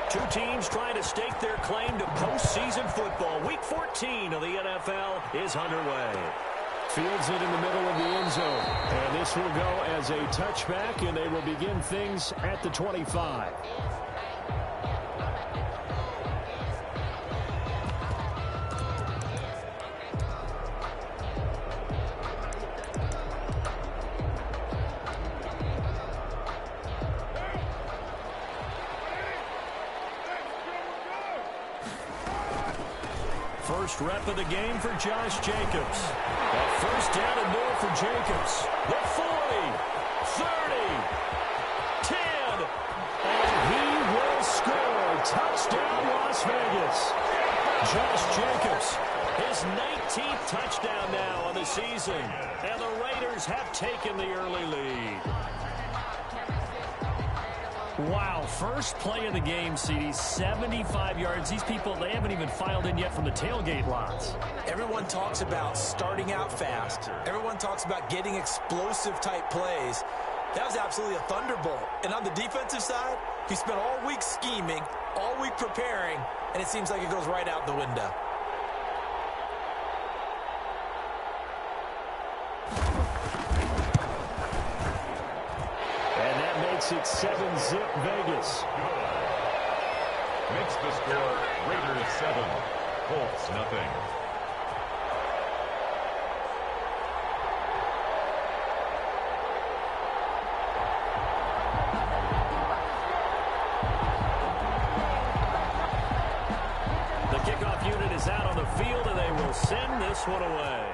Two teams trying to stake their claim to postseason football. Week 14 of the NFL is underway. Fields it in the middle of the end zone. And this will go as a touchback, and they will begin things at the 25. First rep of the game for Josh Jacobs. A first down and more for Jacobs. The 40, 30, 10, and he will score. Touchdown, Las Vegas. Josh Jacobs, his 19th touchdown now on the season, and the Raiders have taken the early lead. Wow, first play of the game, CD, 75 yards. These people, they haven't even filed in yet from the tailgate lots. Everyone talks about starting out fast. Everyone talks about getting explosive-type plays. That was absolutely a thunderbolt. And on the defensive side, he spent all week scheming, all week preparing, and it seems like it goes right out the window. It's 7-zip Vegas. Makes the score Raiders 7, Colts nothing. The kickoff unit is out on the field, and they will send this one away.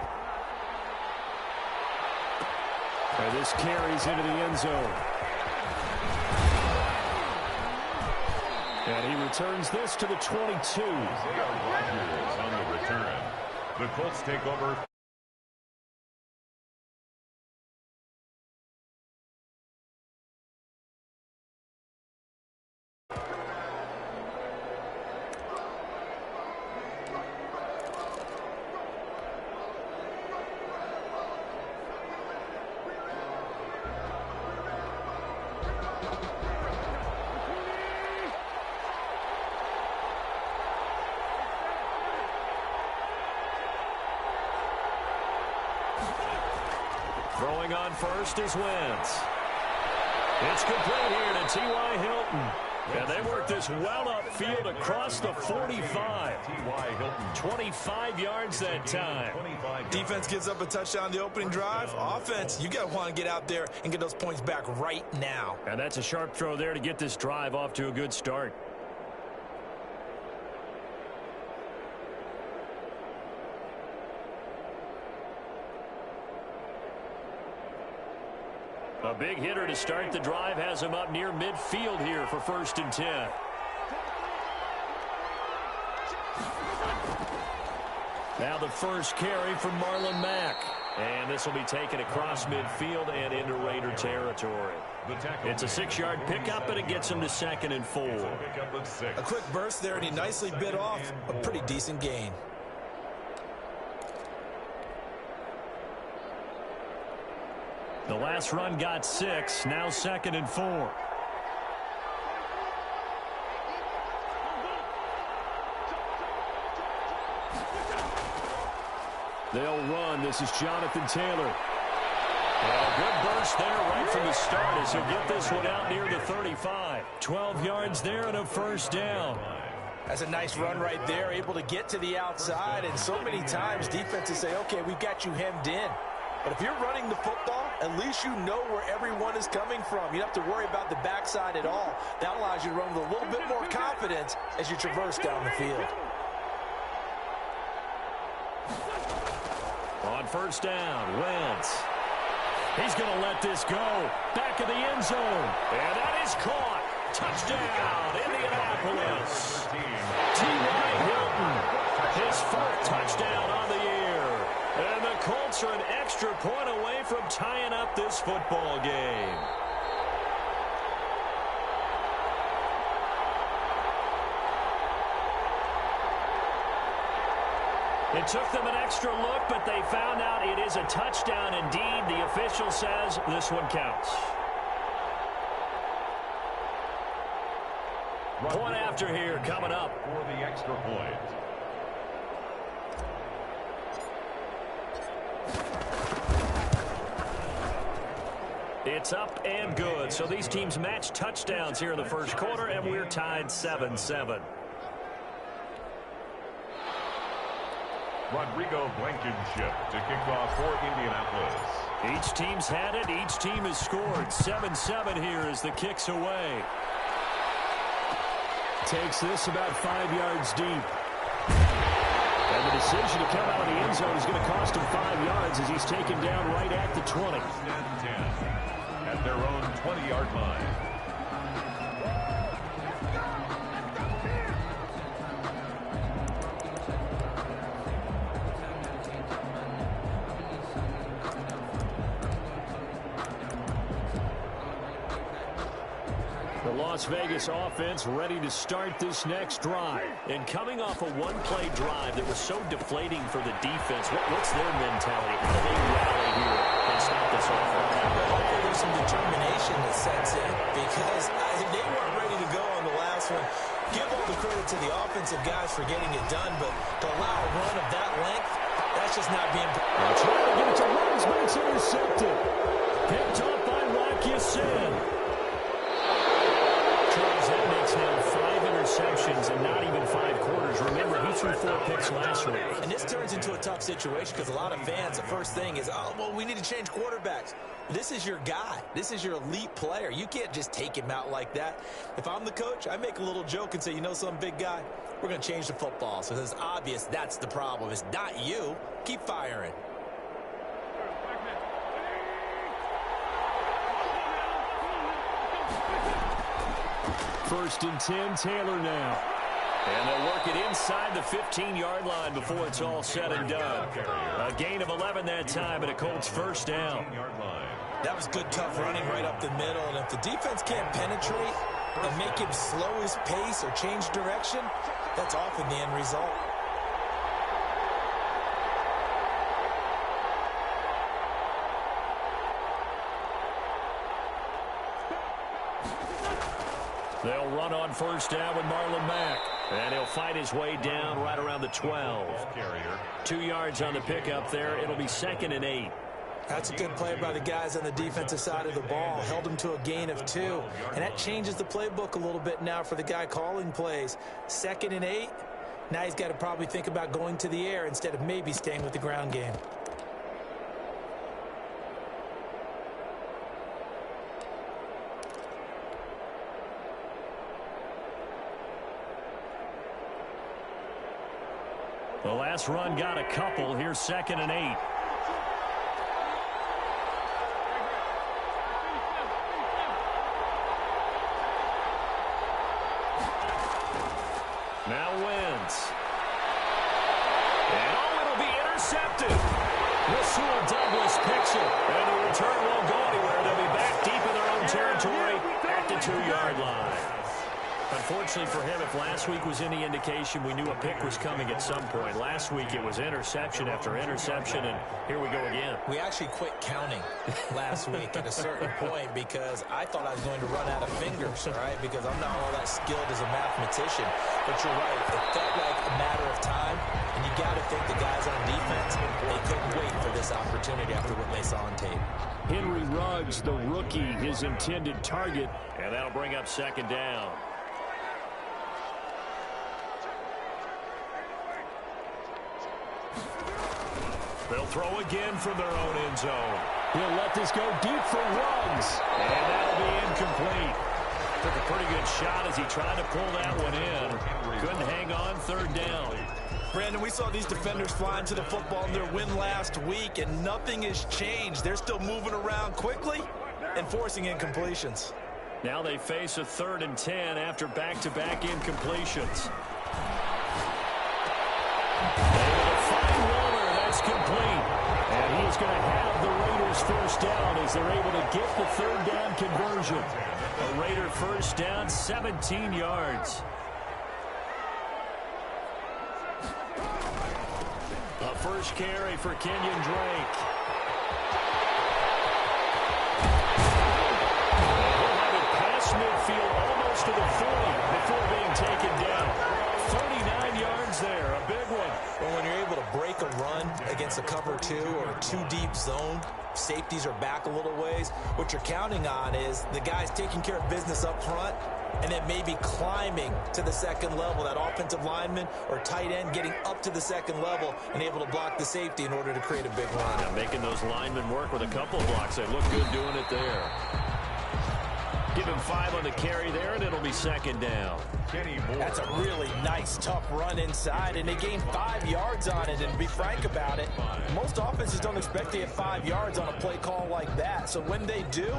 And this carries into the end zone. And he returns this to the 22. Rodgers on the return. The Colts take over. Throwing on first is Wentz. It's complete here to T.Y. Hilton. And they work this well upfield across the 45. T.Y. Hilton. 25 yards that time. Defense gives up a touchdown the opening drive. Offense, you got to want to get out there and get those points back right now. And that's a sharp throw there to get this drive off to a good start. A big hitter to start the drive has him up near midfield here for 1st and 10. Now the first carry from Marlon Mack. And this will be taken across midfield and into Raider territory. It's a 6-yard pickup, and it gets him to 2nd and 4. A quick burst there, and he nicely bit off a pretty decent gain. The last run got 6, now 2nd and 4. They'll run. This is Jonathan Taylor. And a good burst there right from the start as he'll get this one out near the 35. 12 yards there and a first down. That's a nice run right there, able to get to the outside. And so many times defenses say, okay, we've got you hemmed in. But if you're running the football, at least you know where everyone is coming from. You don't have to worry about the backside at all. That allows you to run with a little bit more confidence as you traverse down the field. On first down, Wentz. He's going to let this go. Back of the end zone. And that is caught. Touchdown, Indianapolis. T.Y. Hilton, his 4th touchdown on the year. And the Colts are an extra point away from tying up this football game. It took them an extra look, but they found out it is a touchdown indeed. The official says this one counts. Point after here coming up. For the extra point. It's up and good. So these teams match touchdowns here in the first quarter, and we're tied 7-7. Rodrigo Blankenship to kick off for Indianapolis. Each team's had it. Each team has scored. 7-7 here as the kick's away. Takes this about 5 yards deep. And the decision to come out of the end zone is going to cost him 5 yards as he's taken down right at the 20. 10 at their own 20-yard line. The Las Vegas offense ready to start this next drive. And coming off a one-play drive that was so deflating for the defense, what's their mentality? How do they rally here and stop this offense? Hopefully there's some determination that sets in because they weren't ready to go on the last one. Give all the credit to the offensive guys for getting it done, but to allow a run of that length, that's just not being... They're trying to get it to Rose, but it's intercepted. Picked up by Rocky Sin. That makes now 5 interceptions and not even 5 quarters. Remember, he threw 4 picks last week. And this turns into a tough situation because a lot of fans, the first thing is, oh, well, we need to change quarterbacks. This is your guy. This is your elite player. You can't just take him out like that. If I'm the coach, I make a little joke and say, you know some big guy, we're going to change the football. So it's obvious that's the problem. It's not you. Keep firing. First and 10, Taylor now. And they'll work it inside the 15-yard line before it's all said and done. A gain of 11 that time, and a Colts first down. That was good, tough running right up the middle. And if the defense can't penetrate and make him slow his pace or change direction, that's often the end result. They'll run on first down with Marlon Mack. And he'll fight his way down right around the 12. 2 yards on the pickup there. It'll be 2nd and 8. That's a good play by the guys on the defensive side of the ball. Held him to a gain of 2. And that changes the playbook a little bit now for the guy calling plays. 2nd and 8. Now he's got to probably think about going to the air instead of maybe staying with the ground game. The last run got a couple. Here's 2nd and 8. Now Wentz. And it'll be intercepted. Rasul Douglas picks it. And the return won't go anywhere. They'll be back deep in their own territory at the 2-yard line. Unfortunately for him, if last week was any indication, we knew a pick was coming at some point. Last week it was interception after interception, and here we go again. We actually quit counting last week at a certain point because I thought I was going to run out of fingers, all right, because I'm not all that skilled as a mathematician. But you're right, it felt like a matter of time, and you got to think the guys on defense, they couldn't wait for this opportunity after what they saw on tape. Henry Ruggs, the rookie, his intended target. And that'll bring up 2nd down. They'll throw again from their own end zone. He'll let this go deep for Ruggs. And that'll be incomplete. Took a pretty good shot as he tried to pull that one in. Couldn't hang on 3rd down. Brandon, we saw these defenders flying to the football in their win last week, and nothing has changed. They're still moving around quickly and forcing incompletions. Now they face a 3rd and 10 after back-to-back incompletions. That's complete. And he is going to have the Raiders first down as they're able to get the 3rd down conversion. A Raider first down, 17 yards. A first carry for Kenyon Drake. He'll have it past midfield almost to the 40 before being taken down. 39 yards there, a big one. Well, when you're able to break a run against a cover 2 or a 2-deep zone, safeties are back a little ways. What you're counting on is the guys taking care of business up front and then maybe climbing to the second level, that offensive lineman or tight end getting up to the second level and able to block the safety in order to create a big run. Yeah, making those linemen work with a couple of blocks. They look good doing it there. Give him 5 on the carry there, and it'll be second down. That's a really nice, tough run inside, and they gained 5 yards on it. And to be frank about it, most offenses don't expect to get 5 yards on a play call like that. So when they do,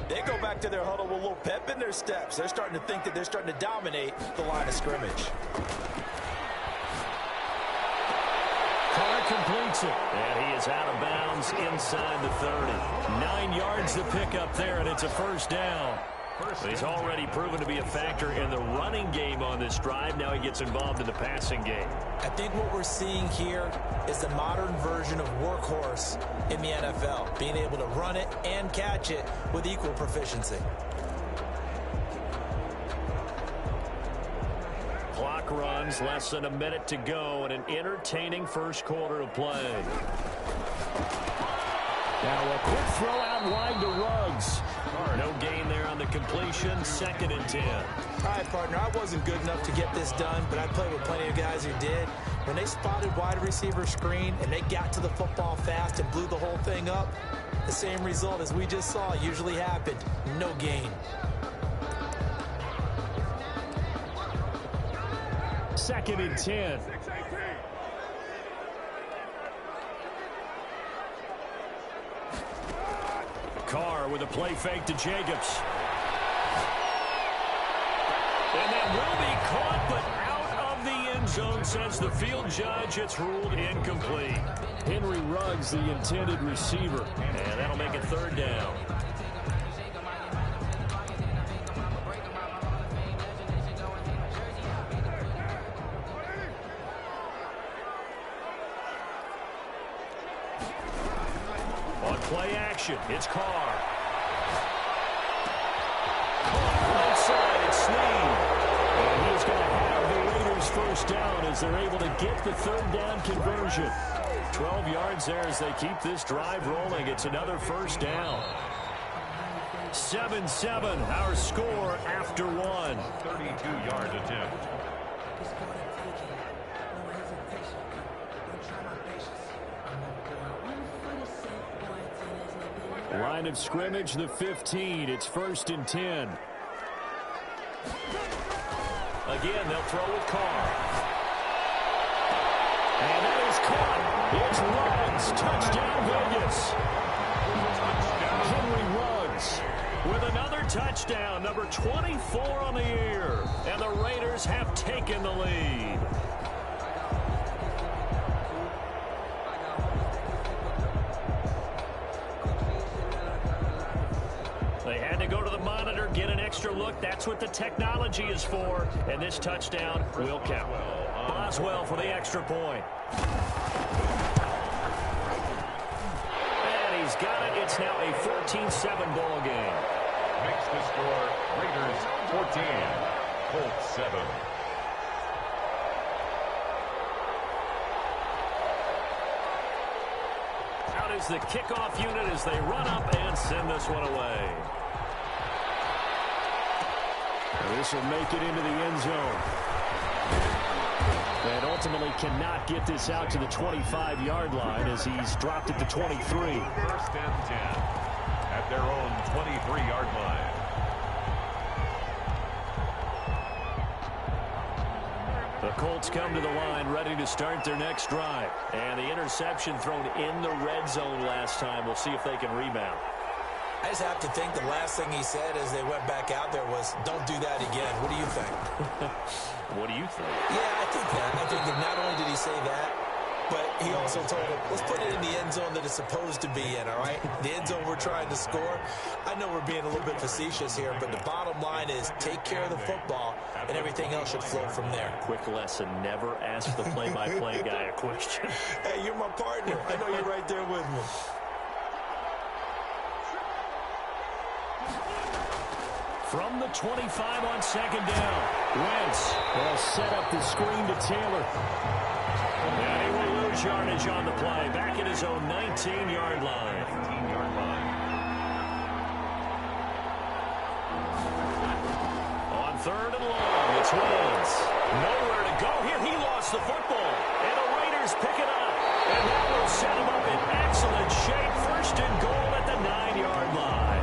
they go back to their huddle with a little pep in their steps. They're starting to think that they're starting to dominate the line of scrimmage. Carr completes it, and he is out of bounds inside the 30. 9 yards to pick up there, and it's a first down. He's already proven to be a factor in the running game on this drive. Now he gets involved in the passing game. I think what we're seeing here is the modern version of workhorse in the NFL, being able to run it and catch it with equal proficiency. Clock runs, less than a minute to go, and an entertaining first quarter of play. Now a quick throw out wide to Ruggs. No gain there on the completion, 2nd and 10. All right, partner, I wasn't good enough to get this done, but I played with plenty of guys who did. When they spotted wide receiver screen and they got to the football fast and blew the whole thing up, the same result as we just saw usually happened. No gain. 2nd and 10. Carr with a play fake to Jacobs. And that will be caught, but out of the end zone, says the field judge. It's ruled incomplete. Henry Ruggs, the intended receiver. And that'll make it 3rd down. Play action. It's Carr. Caught right side. It's Snead. And he's going to have the Raiders first down as they're able to get the 3rd down conversion. 12 yards there as they keep this drive rolling. It's another first down. 7-7, our score after 1. 32-yard attempt. Line of scrimmage, the 15. It's 1st and 10. Again, they'll throw with Carr. And that is caught. It's Ruggs. Touchdown, Vegas. Henry Ruggs with another touchdown, number 24 on the year. And the Raiders have taken the lead. They had to go to the monitor, get an extra look. That's what the technology is for. And this touchdown will count. Boswell for the extra point. And he's got it. It's now a 14-7 ball game. Makes the score Raiders 14, Colts 7. Out is the kickoff unit as they run up and send this one away. And this will make it into the end zone. And ultimately cannot get this out to the 25-yard line as he's dropped it to 23. 1st and 10 at their own 23-yard line. The Colts come to the line ready to start their next drive. And the interception thrown in the red zone last time. We'll see if they can rebound. I just have to think the last thing he said as they went back out there was, don't do that again. What do you think? What do you think? Yeah, I think that. I think that not only did he say that, but he also told him, let's put it in the end zone that it's supposed to be in, all right? The end zone we're trying to score. I know we're being a little bit facetious here, but the bottom line is take care of the football, and everything else should flow from there. Quick lesson, never ask the play-by-play guy a question. Hey, you're my partner. I know you're right there with me. From the 25 on 2nd down. Wentz will set up the screen to Taylor. And he will lose yardage on the play. Back at his own 19-yard line. 19-yard line. On third and long, it's Wentz. Nowhere to go here. He lost the football. And the Raiders pick it up. And that will set him up in excellent shape. First and goal at the 9-yard line.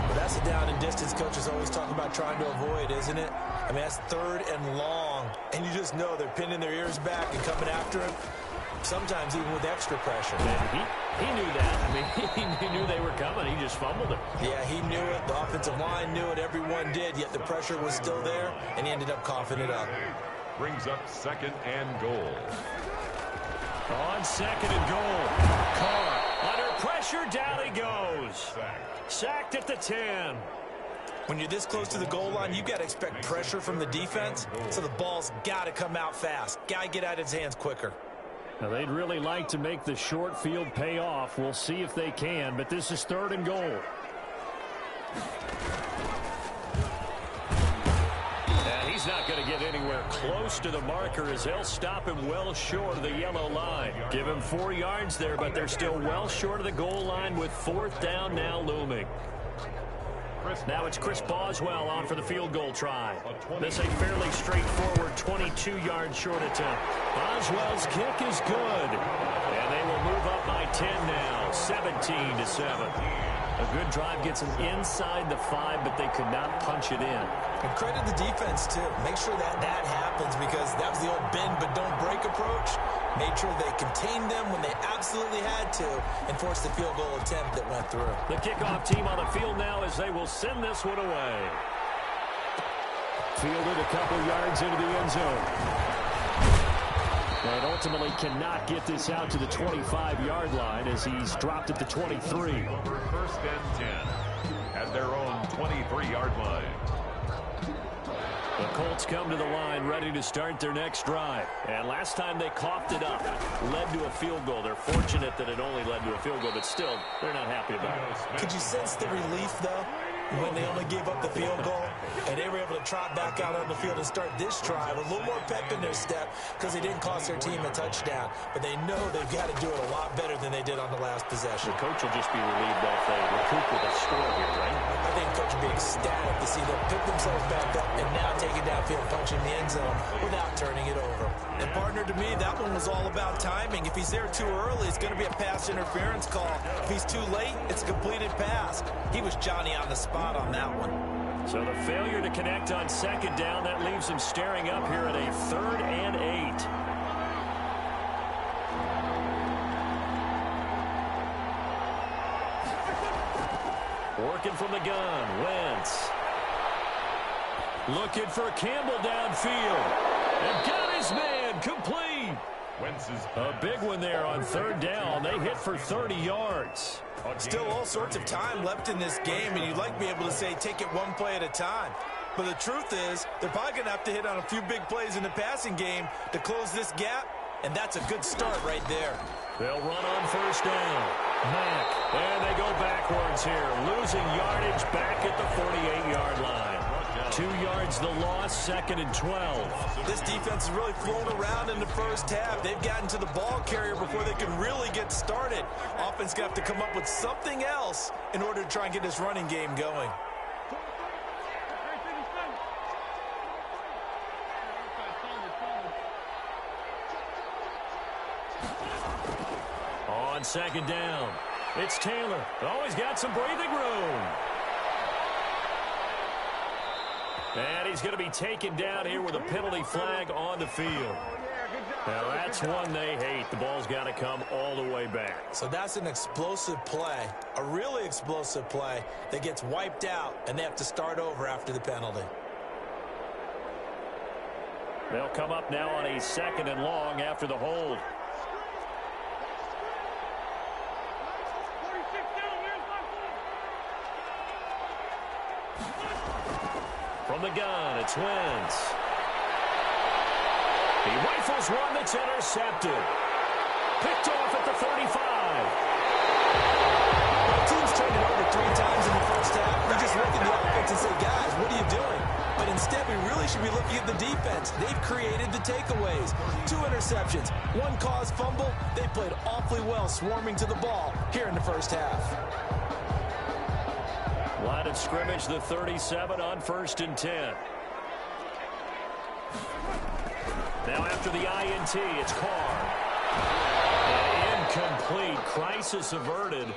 Well, that's a down and distance coaches always talk about trying to avoid, isn't it? I mean, that's third and long. And you just know they're pinning their ears back and coming after him. Sometimes even with extra pressure. And he knew that. I mean, he knew they were coming. He just fumbled it. Yeah, he knew it. The offensive line knew it. Everyone did. Yet the pressure was still there, and he ended up coughing it up. Brings up second and goal. On second and goal. Carr under pressure. Down he goes. Sacked at the 10. When you're this close to the goal line, you got to expect pressure from the defense. So the ball's got to come out fast. Got to get out of his hands quicker. Now, they'd really like to make the short field pay off. We'll see if they can, but this is third and goal. And he's not going to get anywhere close to the marker as they'll stop him well short of the yellow line. Give him 4 yards there, but they're still well short of the goal line with fourth down now looming. Now it's Chris Boswell on for the field goal try. This a fairly straightforward 22-yard short attempt. Boswell's kick is good. And they will move up by 10 now, 17-7. A good drive gets them inside the 5, but they could not punch it in. And credit the defense, too. Make sure that happens because that was the old bend but don't break approach. Made sure they contained them when they absolutely had to and forced the field goal attempt that went through. The kickoff team on the field now as they will send this one away. Fielded a couple yards into the end zone. And ultimately cannot get this out to the 25-yard line as he's dropped at the 23. First and 10 at their own 23-yard line. The Colts come to the line ready to start their next drive. And last time they coughed it up, led to a field goal. They're fortunate that it only led to a field goal, but still, they're not happy about it. Could you sense the relief, though, when they only gave up the field goal and they were able to trot back out on the field and start this drive with a little more pep in their step because they didn't cost their team a touchdown, but they know they've got to do it a lot better than they did on the last possession. The coach will just be relieved if they recoup with a score here, right? I think the coach will be ecstatic to see them pick themselves back up and now take it downfield, punching the end zone without turning it over. And partner, to me, that one was all about timing. If he's there too early, it's going to be a pass interference call. If he's too late, it's a completed pass. He was Johnny on the spot on that one. So the failure to connect on second down, that leaves him staring up here at a 3rd and 8. Working from the gun, Wentz. Looking for Campbell downfield. And got his man complete. Wentz's A big one there on 3rd down. They hit for 30 yards. Still all sorts of time left in this game, and you'd like to be able to say take it one play at a time. But the truth is, they're probably going to have to hit on a few big plays in the passing game to close this gap, and that's a good start right there. They'll run on 1st down. Mack, and they go backwards here, losing yardage back at the 48-yard line. 2 yards the loss, 2nd and 12. This defense is really flown around in the first half. They've gotten to the ball carrier before they can really get started. Offense got to come up with something else in order to try and get this running game going. On 2nd down, it's Taylor. Always got some breathing room. And he's going to be taken down here with a penalty flag on the field. Now that's one they hate. The ball's got to come all the way back. So that's an explosive play, a really explosive play that gets wiped out, and they have to start over after the penalty. They'll come up now on a 2nd and long after the hold. From the gun, it's Wentz. He rifles one that's intercepted. Picked off at the 35. The team's turned it over 3 times in the first half. We just look at the offense and say, guys, what are you doing? But instead, we really should be looking takeaways, 2 interceptions, 1 caused fumble. They played awfully well swarming to the ball here in the first half. Line of scrimmage, the 37 on 1st and 10. Now after the INT, it's Carr. Incomplete. Crisis averted.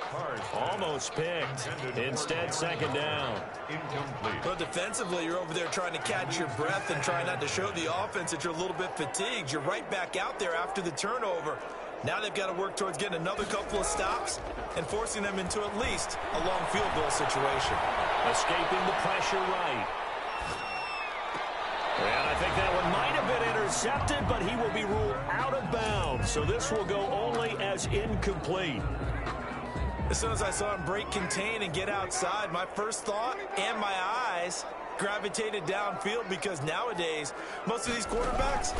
Almost picked. Instead, 2nd down. Incomplete. Well, defensively, you're over there trying to catch your breath and try not to show the offense that you're a little bit fatigued. You're right back out there after the turnover. Now they've got to work towards getting another couple of stops and forcing them into at least a long field goal situation. Escaping the pressure right. And I think that one might have been intercepted, but he will be ruled out of bounds. So this will go only as incomplete. As soon as I saw him break contain and get outside, my first thought and my eyes gravitated downfield, because nowadays, most of these quarterbacks,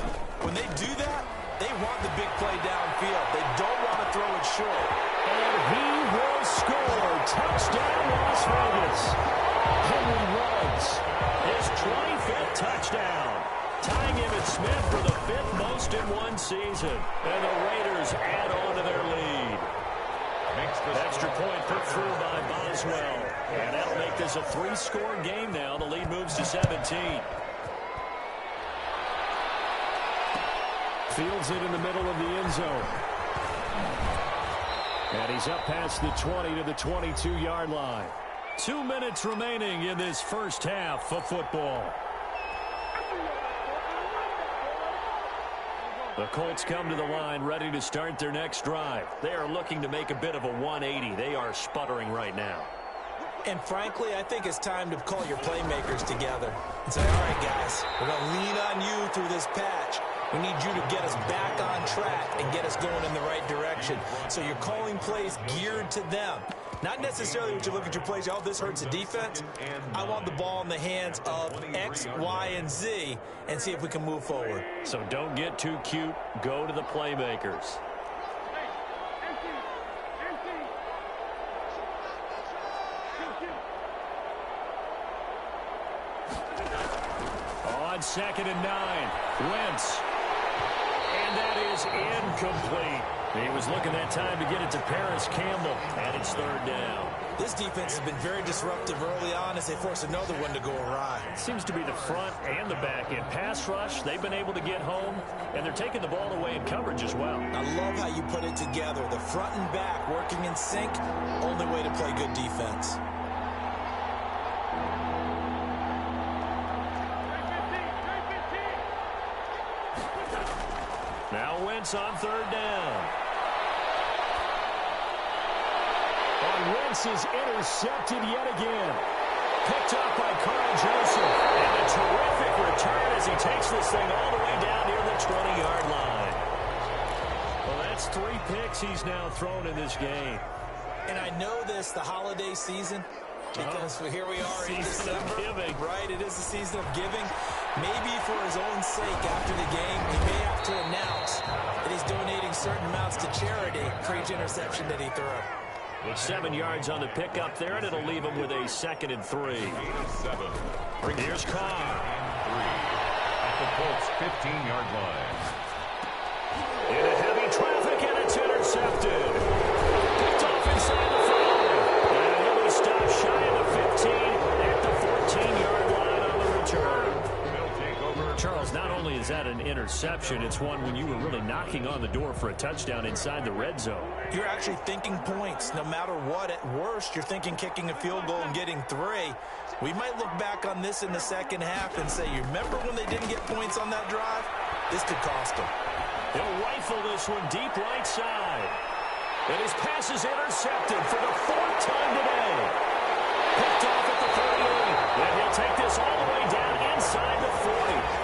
when they do that, they want the big play downfield. They don't want to throw it short. And he will score. Touchdown, Las Vegas. Henry Ruggs, his 25th touchdown, tying Emmitt Smith for the 5th most in one season. And the Raiders add on to their lead. Extra point put through by Boswell. And that'll make this a 3-score game now. The lead moves to 17. Fields it in the middle of the end zone. And he's up past the 20 to the 22-yard line. 2 minutes remaining in this first half of football. The Colts come to the line ready to start their next drive. They are looking to make a bit of a 180. They are sputtering right now. And frankly, I think it's time to call your playmakers together and say, all right, guys, we're going to lean on you through this patch. We need you to get us back on track and get us going in the right direction. So you're calling plays geared to them. Not necessarily what you look at your plays, oh, this hurts the defense. I want the ball in the hands of X, Y, and Z and see if we can move forward. So don't get too cute. Go to the playmakers. On 2nd and 9, Wentz. And that is incomplete. He was looking that time to get it to Paris Campbell, and it's 3rd down. This defense has been very disruptive early on as they force another one to go awry. It seems to be the front and the back end. Pass rush, they've been able to get home, and they're taking the ball away in coverage as well. I love how you put it together. The front and back working in sync, only way to play good defense. Now Wentz on 3rd down. And Wentz is intercepted yet again. Picked up by Carl Joseph. And a terrific return as he takes this thing all the way down near the 20-yard line. Well, that's 3 picks he's now thrown in this game. And I know this, the holiday season, because here we are in December. Giving. Right, it is the season of giving. Maybe for his own sake after the game, he may have to announce that he's donating certain amounts to charity for each interception that he threw. With 7 yards on the pickup there, and it'll leave him with a 2nd and 3. Here's Carr. At the Colts 15-yard line. In heavy traffic, and it's intercepted. Picked off inside the 5. And he'll be stopped shy of the 15 at the 14-yard line on the return. Charles, not only is that an interception, it's one when you were really knocking on the door for a touchdown inside the red zone. You're actually thinking points. No matter what, at worst, you're thinking kicking a field goal and getting 3. We might look back on this in the second half and say, you remember when they didn't get points on that drive? This could cost them. They'll rifle this one deep right side. And his pass is intercepted for the 4th time today. Picked off at the 38. And he'll take this all the way down inside the 40.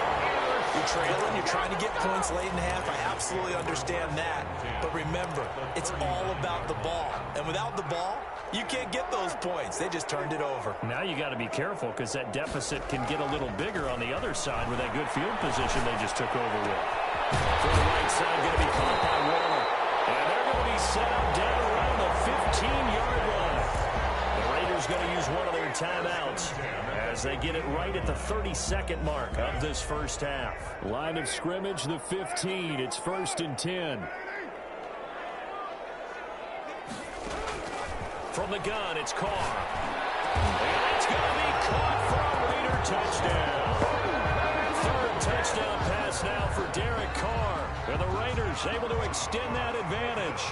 You're trailing, you're trying to get points late in the half. I absolutely understand that. But remember, it's all about the ball. And without the ball, you can't get those points. They just turned it over. Now you got to be careful because that deficit can get a little bigger on the other side with that good field position they just took over with. From the right side, going to be caught by Warner. And they're going to be set up down around the 15-yard line. The Raiders going to use one of their timeouts as they get it right at the 30-second mark of this first half. Line of scrimmage, the 15. It's 1st and 10. From the gun, it's Carr. And it's going to be caught for a Raider touchdown. Third touchdown pass now for Derek Carr. And the Raiders able to extend that advantage.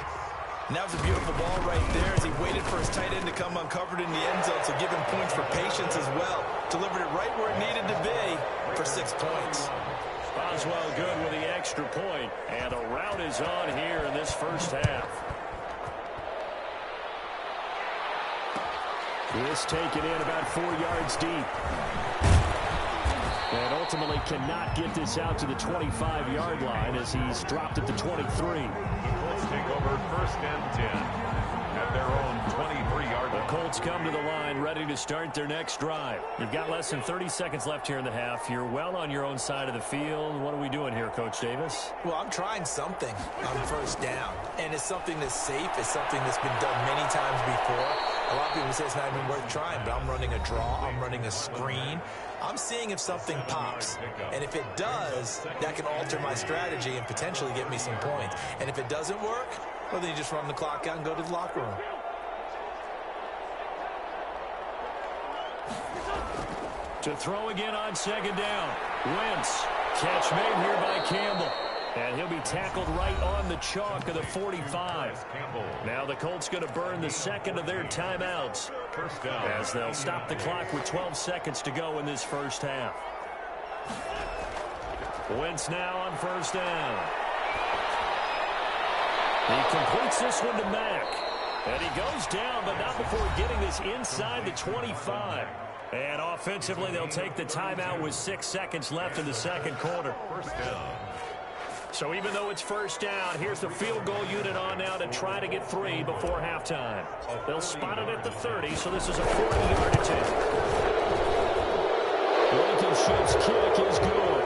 And that was a beautiful ball right there as he waited for his tight end to come uncovered in the end zone, so give him points for patience as well. Delivered it right where it needed to be for 6 points. Boswell good with the extra point, and a rout is on here in this first half. This taken in about 4 yards deep. And ultimately cannot get this out to the 25-yard line as he's dropped at the 23. The Colts take over 1st and 10 at their own 23-yard line. The Colts come to the line ready to start their next drive. You've got less than 30 seconds left here in the half. You're well on your own side of the field. What are we doing here, Coach Davis? Well, I'm trying something on 1st down, and it's something that's safe. It's something that's been done many times before. A lot of people say it's not even worth trying, but I'm running a draw. I'm running a screen. I'm seeing if something pops, and if it does, that can alter my strategy and potentially get me some points. And if it doesn't work, well, then you just run the clock out and go to the locker room. To throw again on 2nd down. Wentz. Catch made here by Campbell. And he'll be tackled right on the chalk of the 45. Now the Colts going to burn the 2nd of their timeouts as they'll stop the clock with 12 seconds to go in this first half. Wentz now on 1st down. He completes this one to Mack. And he goes down, but not before getting this inside the 25. And offensively, they'll take the timeout with 6 seconds left in the second quarter. 1st down. So even though it's 1st down, here's the field goal unit on now to try to get 3 before halftime. They'll spot it at the 30, so this is a 40-yard attempt. Blankenship's kick is good.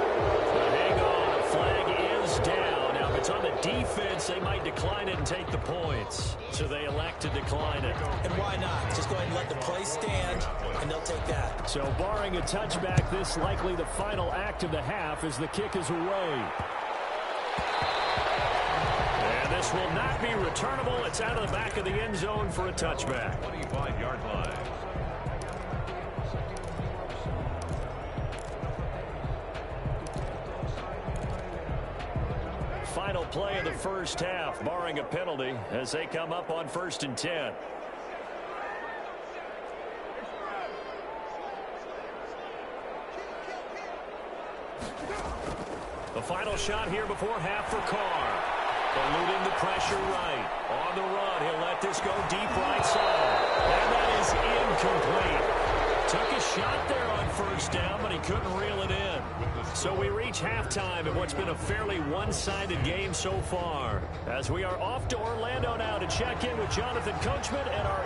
But hang on, a flag is down. Now, if it's on the defense, they might decline it and take the points. So they elect to decline it. And why not? Just go ahead and let the play stand, and they'll take that. So barring a touchback, this likely the final act of the half as the kick is away. And this will not be returnable. It's out of the back of the end zone for a touchback. 25-yard line. Final play of the first half, barring a penalty, as they come up on 1st and 10. The final shot here before half for Carr. Eluding the pressure right. On the run, he'll let this go deep right side. And that is incomplete. Took a shot there on 1st down, but he couldn't reel it in. So we reach halftime in what's been a fairly one-sided game so far. As we are off to Orlando now to check in with Jonathan Coachman and our